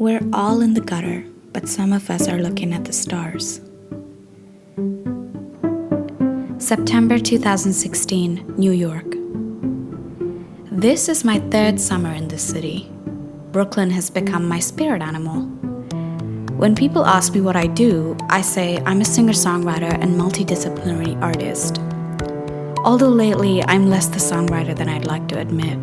We're all in the gutter, but some of us are looking at the stars. September 2016, New York. This is my third summer in this city. Brooklyn has become my spirit animal. When people ask me what I do, I say I'm a singer-songwriter and multidisciplinary artist. Although lately, I'm less the songwriter than I'd like to admit.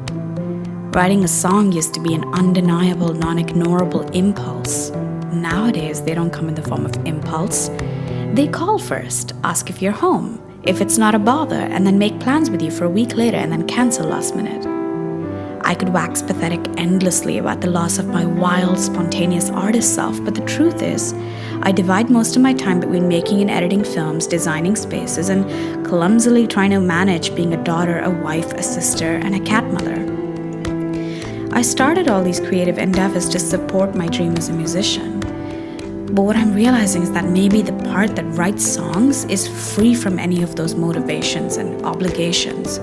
Writing a song used to be an undeniable, non-ignorable impulse. Nowadays, they don't come in the form of impulse. They call first, ask if you're home, if it's not a bother, and then make plans with you for a week later and then cancel last minute. I could wax pathetic endlessly about the loss of my wild, spontaneous artist self, but the truth is, I divide most of my time between making and editing films, designing spaces, and clumsily trying to manage being a daughter, a wife, a sister, and a cat mother. I started all these creative endeavors to support my dream as a musician. But what I'm realizing is that maybe the part that writes songs is free from any of those motivations and obligations.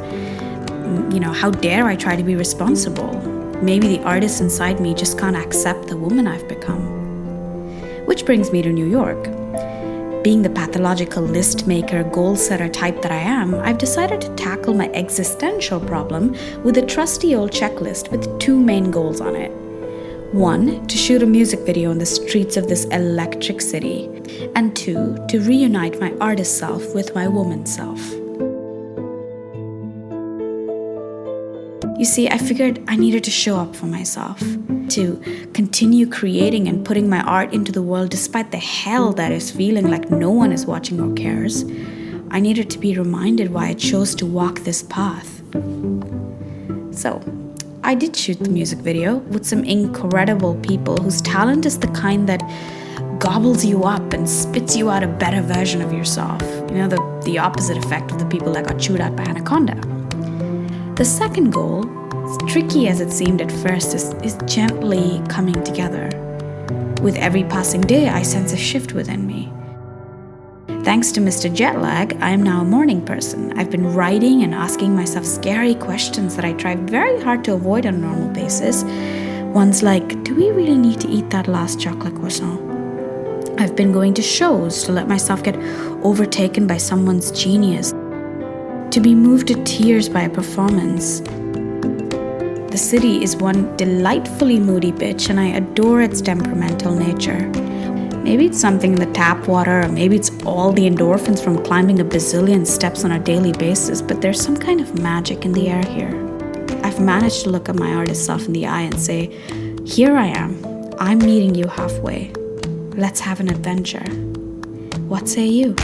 How dare I try to be responsible? Maybe the artist inside me just can't accept the woman I've become. Which brings me to New York. Being the pathological list maker, goal setter type that I am, I've decided to tackle my existential problem with a trusty old checklist with two main goals on it. One, to shoot a music video on the streets of this electric city. And two, to reunite my artist self with my woman self. You see, I figured I needed to show up for myself, to continue creating and putting my art into the world despite the hell that is feeling like no one is watching or cares. I needed to be reminded why I chose to walk this path. So, I did shoot the music video with some incredible people whose talent is the kind that gobbles you up and spits you out a better version of yourself. The opposite effect of the people that got chewed out by Anaconda. The second goal, as tricky as it seemed at first, is gently coming together. With every passing day, I sense a shift within me. Thanks to Mr. Jetlag, I am now a morning person. I've been writing and asking myself scary questions that I try very hard to avoid on a normal basis. Ones like, do we really need to eat that last chocolate croissant? I've been going to shows to let myself get overtaken by someone's genius, to be moved to tears by a performance. The city is one delightfully moody bitch, and I adore its temperamental nature. Maybe it's something in the tap water, or maybe it's all the endorphins from climbing a bazillion steps on a daily basis, but there's some kind of magic in the air here. I've managed to look at my artist self in the eye and say, here I am. I'm meeting you halfway. Let's have an adventure. What say you?